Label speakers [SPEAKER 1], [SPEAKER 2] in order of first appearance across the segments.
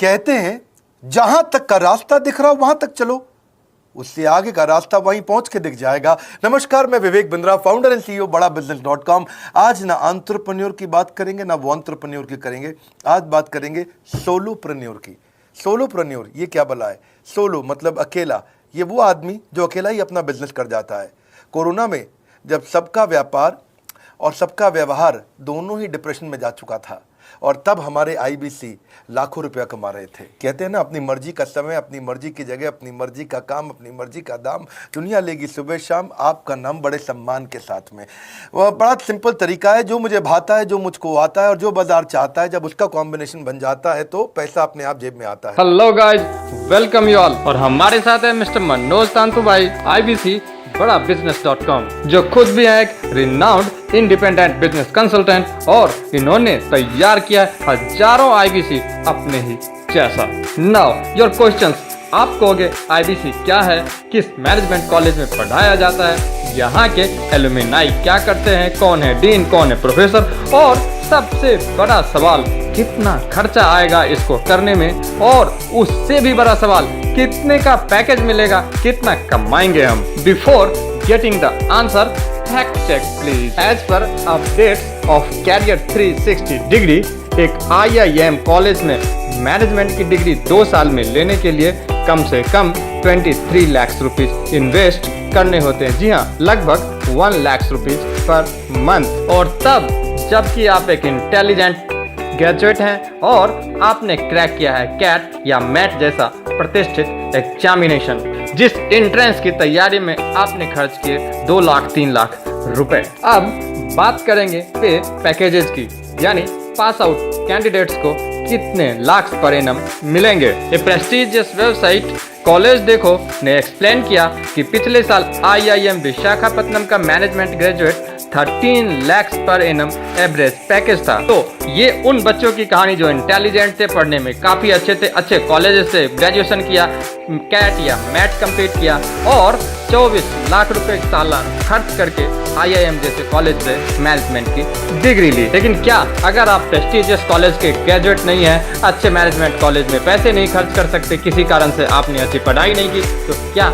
[SPEAKER 1] कहते हैं जहां तक का रास्ता दिख रहा हो वहां तक चलो, उससे आगे का रास्ता वहीं पहुंच के दिख जाएगा। नमस्कार, मैं Vivek Bindra, founder and CEO बड़ाबिजनेस.com। आज ना एंटरप्रेन्योर की बात करेंगे ना वो एंटरप्रेन्योर की करेंगे, आज बात करेंगे सोलोप्रेन्योर की। सोलोप्रेन्योर ये क्या भला है? सोलो मतलब अकेला, ये वो आदमी जो अकेला ही अपना बिजनेस कर जाता है। कोरोना में जब सबका व्यापार और सबका व्यवहार दोनों ही डिप्रेशन में जा चुका था, और तब हमारे आईबीसी लाखों रुपया कमा रहे थे। कहते हैं ना, अपनी मर्जी का समय, अपनी मर्जी की जगह, अपनी मर्जी का काम, अपनी मर्जी का दाम, दुनिया लेगी सुबह शाम आपका नाम बड़े सम्मान के साथ में। वह बड़ा सिंपल तरीका है, जो मुझे भाता है, जो मुझको आता है और जो बाजार चाहता है, जब उसका कॉम्बिनेशन बन जाता है तो पैसा अपने आप जेब में आता है।
[SPEAKER 2] Hello guys, welcome you all. और हमारे साथ है मिस्टर मनोज तांतु भाई, आईबीसी बड़ाबिजनेस.com, जो खुद भी है एक रिनाउंड इंडिपेंडेंट बिजनेस कंसल्टेंट, और इन्होंने तैयार किया हजारों आईबीसी अपने ही जैसा। नाउ योर क्वेश्चंस, आप कहोगे आईबीसी क्या है, किस मैनेजमेंट कॉलेज में पढ़ाया जाता है, यहाँ के एलुमिनाई क्या करते हैं, कौन है डीन, कौन है प्रोफेसर, और सबसे बड़ा सवाल कितना खर्चा आएगा इसको करने में, और उससे भी बड़ा सवाल कितने का पैकेज मिलेगा, कितना कमाएंगे हम। Before getting the answer, fact check please. As per updates of career 360 degree, एक IIM कॉलेज में मैनेजमेंट की डिग्री 2 साल में लेने के लिए कम से कम 23 लाख रुपीज इन्वेस्ट करने होते हैं। जी हाँ, लगभग 1 लाख रुपीज पर मंथ। और तब जबकि आप एक इंटेलिजेंट ग्रेजुएट हैं और आपने क्रैक किया है कैट या मैट जैसा प्रतिष्ठित एग्जामिनेशन, जिस एंट्रेंस की तैयारी में आपने खर्च किए 2 लाख 3 लाख रुपए। अब बात करेंगे पे पैकेजेस की, यानी पास आउट कैंडिडेट्स को कितने लाख पर एनम मिलेंगे। ए प्रेस्टीजियस वेबसाइट कॉलेज देखो ने एक्सप्लेन किया कि पिछले साल IIM विशाखापत्तनम का management graduate 13 lakh per annum average package था। तो ये उन बच्चों की कहानी जो इंटेलिजेंट थे, पढ़ने में काफी अच्छे थे, अच्छे कॉलेज से ग्रेजुएशन किया, कैट या मैट कंप्लीट किया, और 24 लाख रुपए सालाना खर्च करके IIM जैसे कॉलेज से मैनेजमेंट की डिग्री ली। लेकिन क्या अगर आप प्रेस्टीजियस कॉलेज के ग्रेजुएट नहीं है, अच्छे मैनेजमेंट कॉलेज में पैसे नहीं खर्च कर सकते, किसी कारण से आपने अच्छी पढ़ाई नहीं की, तो क्या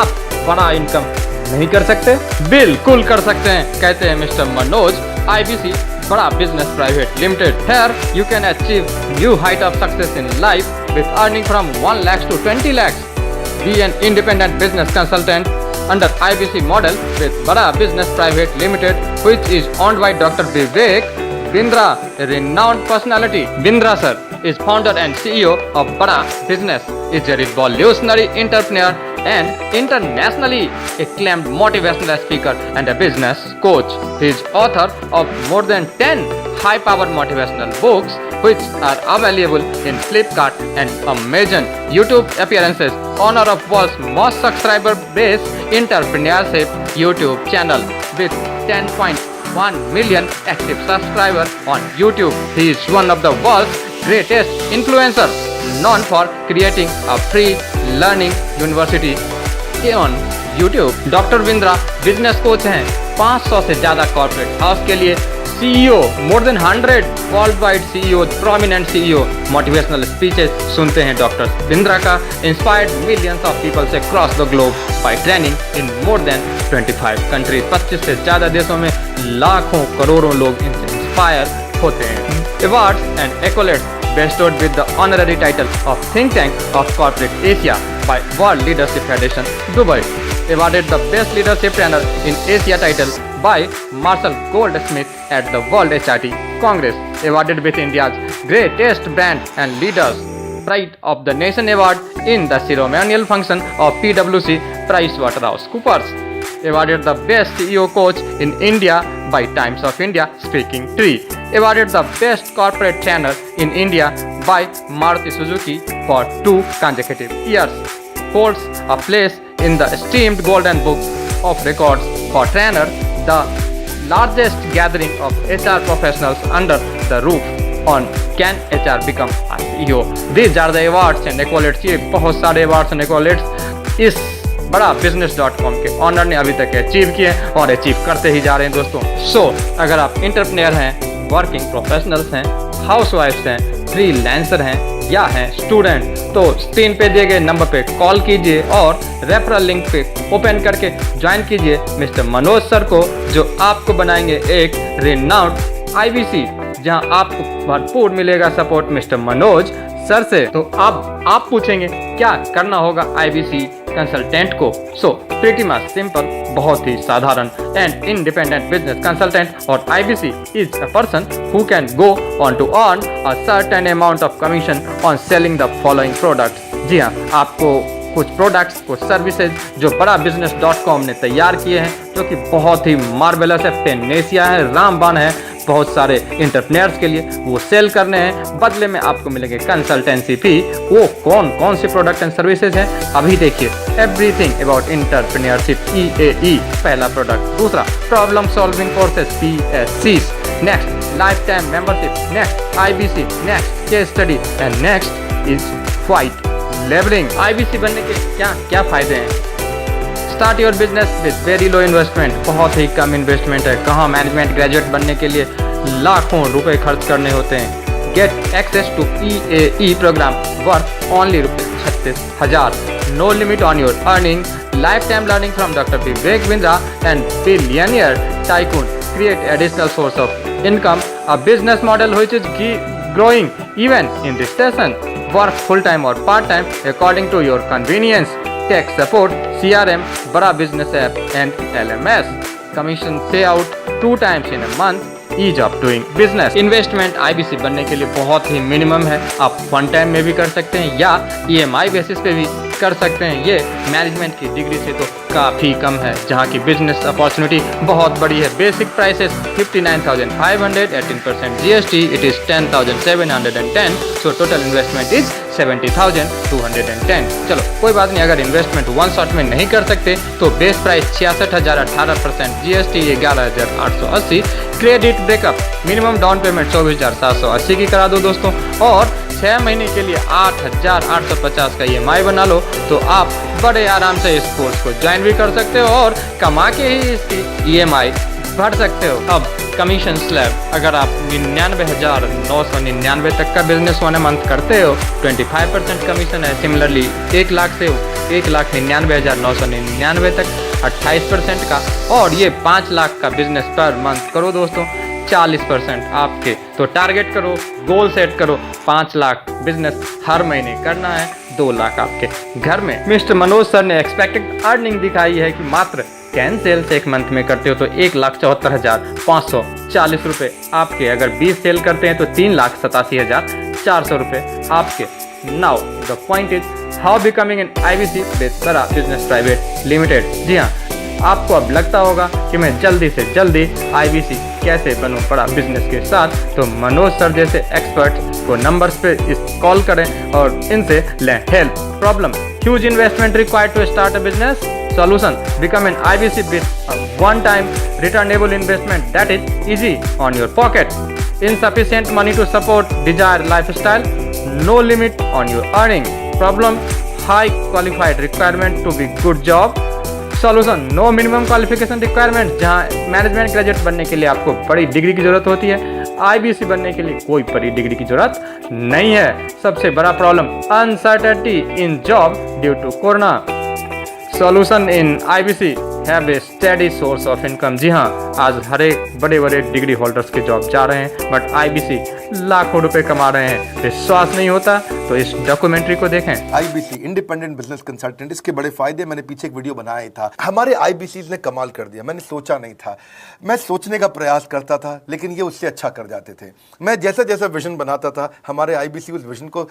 [SPEAKER 2] आप बड़ा इनकम नहीं कर सकते? बिल्कुल कर सकते हैं, कहते हैं मिस्टर मनोज, आईबीसी बड़ा business private limited. Here you can achieve new height of success in life with earning from 1 lakh to 20 lakhs. Be an independent business consultant under IBC model with Bada Business Private Limited, which is owned by Dr. Vivek Bindra, a renowned personality. Bindra sir is founder and CEO of Bada Business, is a revolutionary entrepreneur and internationally acclaimed motivational speaker and a business coach. He is author of more than 10 high-powered motivational books, which are available in Flipkart and Amazon. YouTube appearances, owner of world's most subscriber-based entrepreneurship YouTube channel with 10.1 million active subscribers on YouTube. He is one of the world's greatest influencers, known for creating a free learning university on YouTube. Doctor Bindra business coach हैं, 500 से ज्यादा corporate house के लिए CEO, more than 100 world wide CEO, prominent CEO, motivational speeches सुनते हैं doctor Bindra का, inspired millions of peoples across the globe by training in more than 25 countries. 25 से ज्यादा देशों में लाखों करोड़ों लोग इनसे इंस्पायर होते हैं। Awards and accolades bestowed with the honorary title of Think Tank of Corporate Asia by World Leadership Federation, Dubai. Awarded the Best Leadership Trainer in Asia title by Marshall Goldsmith at the World HRT Congress. Awarded with India's Greatest Brand and Leaders Pride of the Nation Award in the ceremonial function of PwC PricewaterhouseCoopers. Awarded the Best CEO Coach in India by Times of India Speaking Tree. Awarded the Best Corporate Trainer in India by Maruti Suzuki for 2 consecutive years. Holds a place in the esteemed Golden Book of Records for Trainer, the largest gathering of HR professionals under the roof on Can HR Become a CEO. These are the awards and accolades. ये बहुत सारे awards and accolades इस बड़ा बिजनेस.com के honour ने अभी तक achieve किए और अचीव करते ही जा रहे हैं दोस्तों। सो अगर आप इंटरप्रेन्योर हैं, वर्किंग प्रोफेशनल्स हैं, हाउसवाइफ्स हैं, फ्रीलांसर हैं, या हैं स्टूडेंट तो स्क्रीन पे दिए गए नंबर पे कॉल कीजिए और रेफरल लिंक पे ओपन करके ज्वाइन कीजिए मिस्टर मनोज सर को, जो आपको बनाएंगे एक रिनाउंड आईबीसी, जहां आपको भरपूर मिलेगा सपोर्ट मिस्टर मनोज सर से। तो अब आप पूछेंगे क्या करना होगा आईबीसी कंसल्टेंट को। सो प्रीटी मच सिंपल, बहुत ही साधारण एंड इंडिपेंडेंट बिजनेस कंसल्टेंट और IBC is a person who can go on to earn a certain amount of commission on selling the following products. जी हाँ, आपको कुछ प्रोडक्ट्स, कुछ सर्विसेज जो बड़ा business.com ने तैयार किए हैं, जो कि बहुत ही मार्वेलस है, पेनेसिया है, रामबाण है, बहुत सारे इंटरप्रेन्योर्स के लिए वो सेल करने हैं। बदले में आपको मिलेंगे कंसल्टेंसी फी। वो कौन कौन सी प्रोडक्ट एंड सर्विसेज हैं अभी देखिए। एवरीथिंग अबाउट इंटरप्रेन्योरशिप EAE पहला प्रोडक्ट। दूसरा problem solving courses PSC। Next life time membership. Next IBC। Next case study and next is white labelling. IBC बनने के क्या क्या फायदे हैं? Start your business with very low investment. बहुत ही कम इन्वेस्टमेंट है। कहाँ मैनेजमेंट ग्रेजुएट बनने के लिए लाखों रुपए खर्च करने होते हैं। Get access to EAE programme worth only ₹36,000। No limit on your earning. Life time learning from doctor Vivek Bindra and billionaire tycoon. Create additional source of income. A business model which is growing even in recession. Work full time or part time according to your convenience. Tech support, CRM, बड़ा business app and LMS. Commission payout 2 times in a month. Ease of doing business. Investment IBC बनने के लिए बहुत ही minimum है। आप one time में भी कर सकते हैं या EMI बेसिस पे भी कर सकते हैं। ये मैनेजमेंट की डिग्री से तो काफ़ी कम है, जहाँ की बिजनेस अपॉर्चुनिटी बहुत बड़ी है। Basic prices 59,500, 18% GST, it is 10,710। So total investment is 70,210। चलो कोई बात नहीं, अगर इन्वेस्टमेंट वन शॉट में नहीं कर सकते तो base price 66,000, 18% GST 11,880। Credit breakup minimum down payment 24,780 की करा दो दोस्तों, और 6 महीने के लिए 8,850 का EMI बना लो, तो आप बड़े आराम से इस कोर्स को ज्वाइन भी कर सकते हो और कमा के ही इसकी EMI भर सकते हो। अब कमीशन स्लैब, अगर आप 99,999 तक का बिजनेस 1 मंथ करते हो 25% कमीशन है। सिमिलरली 1 लाख से 1,99,999 तक 28% का, और ये 5 लाख का बिजनेस पर मंथ करो दोस्तों 40% आपके। तो टारगेट करो, गोल सेट करो, 5 लाख बिजनेस हर महीने करना है, 2 लाख आपके घर में। मिस्टर मनोज सर ने एक्सपेक्टेड अर्निंग दिखाई है कि मात्र 10 सेल्स 1 मंथ में करते हो तो 1,74,540 रुपये आपके। अगर 20 सेल करते हैं तो 3,87,400 रुपये आपके। Now the point is how becoming an IBC with बड़ा बिजनेस प्राइवेट लिमिटेड। जी हाँ, आपको अब लगता होगा कि मैं जल्दी से जल्दी IBC कैसे बनूं बड़ा बिजनेस के साथ, तो मनोज सर जैसे एक्सपर्ट को नंबर्स पे इस कॉल करें और इनसे लें help. Problem, huge investment required to start a business. Solution, become an IBC with a one-time returnable investment that is easy on your pocket. Insufficient money to support desired lifestyle. No limit on your earning. Problem, high qualified requirement to be good job. Solution, no minimum qualification requirement. जहाँ management graduate बनने के लिए आपको बड़ी degree की जरूरत होती है, IBC बनने के लिए कोई बड़ी डिग्री की जरूरत नहीं है। सबसे बड़ा problem, uncertainty in job due to corona. Solution in IBC have a steady source of income. जी हाँ, आज हर एक बड़े बड़े डिग्री होल्डर्स के जॉब जा रहे हैं, बट IBC लाखों रुपए कमा रहे हैं। विश्वास नहीं होता तो इस डॉक्यूमेंट्री को देखें।
[SPEAKER 1] IBC इंडिपेंडेंट बिजनेस कंसल्टेंट, इसके बड़े फायदे मैंने पीछे एक वीडियो बनाया ही था। हमारे IBCs ने कमाल कर दिया, मैंने सोचा नहीं था। मैं सोचने का प्रयास करता था लेकिन ये उससे अच्छा कर जाते थे। मैं जैसा जैसा विजन बनाता था, हमारे IBC उस विजन को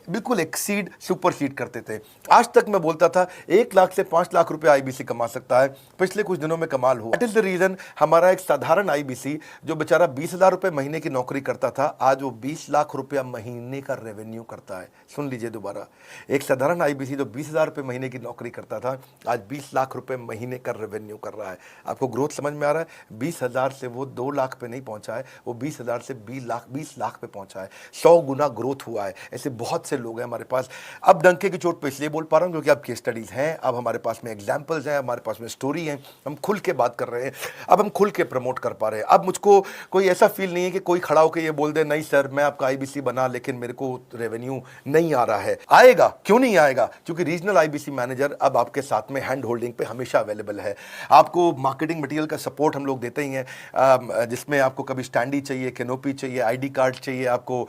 [SPEAKER 1] बिल्कुल एक्सीड सुपरसीड करते थे। आज तक मैं बोलता था 1 लाख से 5 लाख रुपए IBC कमा सकता है। पिछले कुछ दिनों में कमाल हुआ। दैट इज द रीजन हमारा एक साधारण IBC जो बेचारा 20,000 रुपए महीने की नौकरी करता था, आज वो 20 लाख रुपया महीने का रेवेन्यू करता है। सुन लीजिए दोबारा, एक साधारण IBC जो 20,000 रुपए महीने की नौकरी करता था, आज 20 लाख रुपए महीने का रेवेन्यू कर रहा है। आपको ग्रोथ समझ में आ रहा है? 20,000 से वो 2 लाख पे नहीं पहुंचा है, वो 20,000 से 20 लाख पे पहुंचा है। 100 गुना ग्रोथ हुआ है। ऐसे बहुत से लोग हैं हमारे पास। अब डंके की चोट पे इसलिए बोल पा रहा हूँ क्योंकि अब केस स्टडीज़ हैं, अब हमारे पास में एग्जाम्पल्स हैं, हमारे पास में स्टोरी हैं, हम खुल के बात कर रहे हैं, अब हम खुल के प्रमोट कर पा रहे हैं। अब मुझको कोई ऐसा फील नहीं है कि कोई खड़ा होकर ये बोल दे नहीं सर मैं आपका आईबीसी बना लेकिन मेरे को रेवेन्यू नहीं आ रहा है। आएगा, क्यों नहीं आएगा? क्योंकि रीजनल आईबीसी मैनेजर अब आपके साथ में हैंड होल्डिंग पे हमेशा अवेलेबल है। आपको मार्केटिंग मटेरियल का सपोर्ट हम लोग देते ही हैं, जिसमें आपको कभी स्टैंडी चाहिए, कैनोपी चाहिए, आईडी कार्ड चाहिए, आपको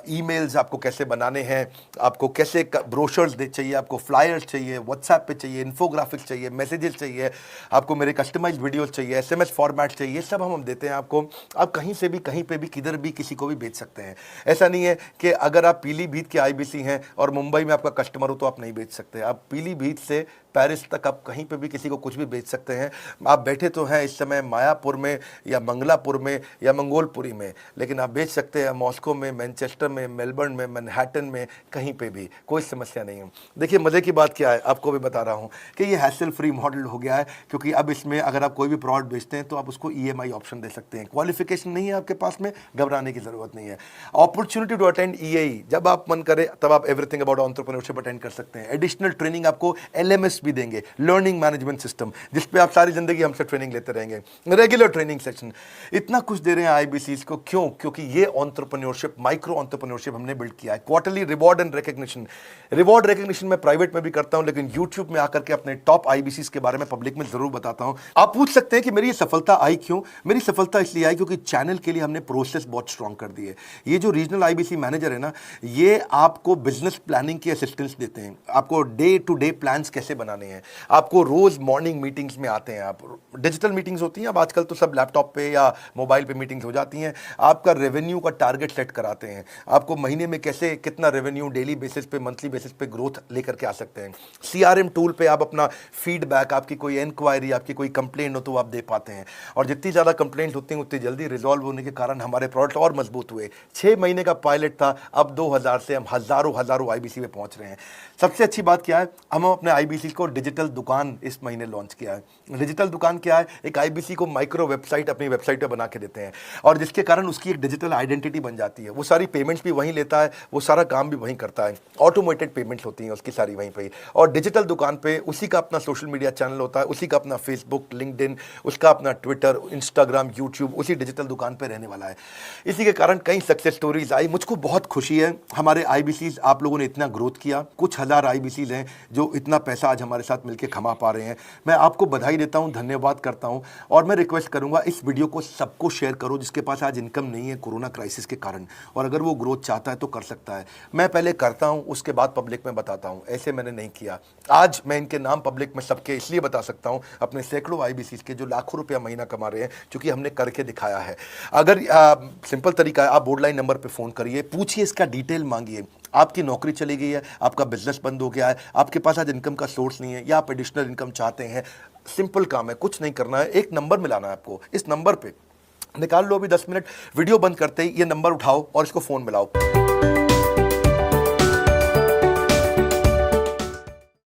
[SPEAKER 1] ईमेल्स आपको कैसे बनाने हैं, आपको कैसे ब्रोशर्स चाहिए, आपको फ्लायर्स चाहिए, व्हाट्सएप पे चाहिए, इन्फोग्राफिक्स चाहिए, मैसेजेस चाहिए, आपको मेरे कस्टमाइज्ड वीडियोस चाहिए, एसएमएस फॉर्मेट चाहिए, सब हम देते हैं आपको। आप कहीं से भी, कहीं पे भी, किधर भी, किसी को भी बेच सकते हैं। ऐसा नहीं है कि अगर आप पीलीभीत के आईबीसी हैं और मुंबई में आपका कस्टमर हो तो आप नहीं बेच सकते। आप पीलीभीत से पेरिस तक आप कहीं पे भी किसी को कुछ भी बेच सकते हैं। आप बैठे तो हैं इस समय मायापुर में या मंगलापुर में या मंगोलपुरी में, लेकिन आप बेच सकते हैं मॉस्को में, मैनचेस्टर में, मेलबर्न में, मैनहट्टन में, कहीं पे भी, कोई समस्या नहीं है। देखिए मज़े की बात क्या है, आपको भी बता रहा हूँ कि ये हैसल फ्री मॉडल हो गया है, क्योंकि अब इसमें अगर आप कोई भी प्रोडक्ट बेचते हैं तो आप उसको EMI ऑप्शन दे सकते हैं। क्वालिफिकेशन नहीं है आपके पास में, घबराने की ज़रूरत नहीं है। अपॉर्चुनिटी टू अटेंड EAE, जब आप मन करे तब आप एवरीथिंग अबाउट एंटरप्रेन्योरशिप अटेंड कर सकते हैं। एडिशनल ट्रेनिंग आपको LMS भी देंगे, लर्निंग मैनेजमेंट सिस्टम, जिस पे आप सारी जिंदगी हमसे ट्रेनिंग लेते रहेंगे, रेगुलर ट्रेनिंग सेक्शन, इतना कुछ दे रहे हैं आईबीसीज को। क्यों? क्योंकि ये एंटरप्रेन्योरशिप, माइक्रो एंटरप्रेन्योरशिप हमने बिल्ड किया है। Quarterly reward and recognition, reward recognition मैं प्राइवेट में भी करता हूं, लेकिन यूट्यूब में आकर के अपने टॉप आईबीसीज के बारे में पब्लिक में जरूर बताता हूं। आप पूछ सकते हैं कि मेरी ये सफलता आई क्यों? मेरी सफलता इसलिए आई क्योंकि चैनल के लिए हमने प्रोसेस बहुत स्ट्रांग कर दी है। ये जो रीजनल आईबीसी मैनेजर है ना, ये आपको बिजनेस प्लानिंग की असिस्टेंस देते हैं, आपको डे टू डे प्लान्स कैसे बनाने हैं, आपको रोज मॉर्निंग मीटिंग्स में आते हैं। आप डिजिटल मीटिंग्स होती हैं, अब आजकल तो सब लैपटॉप पे या मोबाइल पे मीटिंग्स हो जाती हैं। आपका रेवेन्यू का टारगेट सेट कराते हैं, आपको महीने में कैसे कितना रेवेन्यू डेली बेसिस पे, मंथली बेसिस पे ग्रोथ लेकर के आ सकते हैं। CRM टूल पे आप अपना फीडबैक, आपकी कोई इंक्वायरी, आपकी कोई कंप्लेंट हो तो आप दे पाते हैं, और जितनी ज़्यादा कंप्लेंट होती हैं उतनी जल्दी रिजॉल्व होने के कारण हमारे प्रोडक्ट और मजबूत हुए। 6 महीने का पायलट था, अब 2000 से हम हज़ारों आईबीसी में पहुंच रहे हैं। सबसे अच्छी बात क्या है, हम अपने आईबीसी को डिजिटल दुकान इस महीने लॉन्च किया है। डिजिटल दुकान क्या है? एक आईबीसी को माइक्रो वेबसाइट अपनी वेबसाइट पे बना के देते हैं, और जिसके कारण उसकी एक डिजिटल आइडेंटिटी बन जाती है। वो सारी पेमेंट्स भी वहीं लेता है, वो सारा काम भी वहीं करता है, ऑटोमेटेड पेमेंट्स होती हैं उसकी सारी वहीं पे। और डिजिटल दुकान पे उसी का अपना सोशल मीडिया चैनल होता है, उसी का अपना फेसबुक, लिंक्डइन, उसका अपना ट्विटर, इंस्टाग्राम, यूट्यूब उसी डिजिटल दुकान पे रहने वाला है। इसी के कारण कई सक्सेस स्टोरीज आई। मुझको बहुत खुशी है, हमारे आईबीसीज आप लोगों ने इतना ग्रोथ किया। कुछ हज़ार आईबीसीज हैं जो इतना पैसा आज हमारे साथ मिलकर कमा पा रहे हैं। मैं आपको बधाई देता हूं, धन्यवाद करता हूं, और मैं रिक्वेस्ट करूंगा इस वीडियो को सबको शेयर करो जिसके पास आज इनकम नहीं है कोरोना क्राइसिस के कारण, और अगर वो ग्रोथ चाहता है तो कर सकता है। मैं पहले करता हूं, उसके बाद पब्लिक में बताता हूं, ऐसे मैंने नहीं किया। आज मैं इनके नाम पब्लिक में सबके इसलिए बता सकता हूं, अपने सैकड़ों आईबीसीज के जो लाखों रुपया महीना कमा रहे हैं, क्योंकि हमने करके दिखाया है। अगर सिंपल तरीका है, आप बोर्डलाइन नंबर पर फोन करिए, पूछिए, इसका डिटेल मांगिए। आपकी नौकरी चली गई है, आपका बिजनेस बंद हो गया है, आपके पास आज इनकम का सोर्स नहीं है, या आप एडिशनल इनकम चाहते हैं, सिंपल काम है, कुछ नहीं करना है, एक नंबर मिलाना है आपको। इस नंबर पे निकाल लो अभी 10 मिनट, वीडियो बंद करते ही ये नंबर उठाओ और इसको फोन मिलाओ।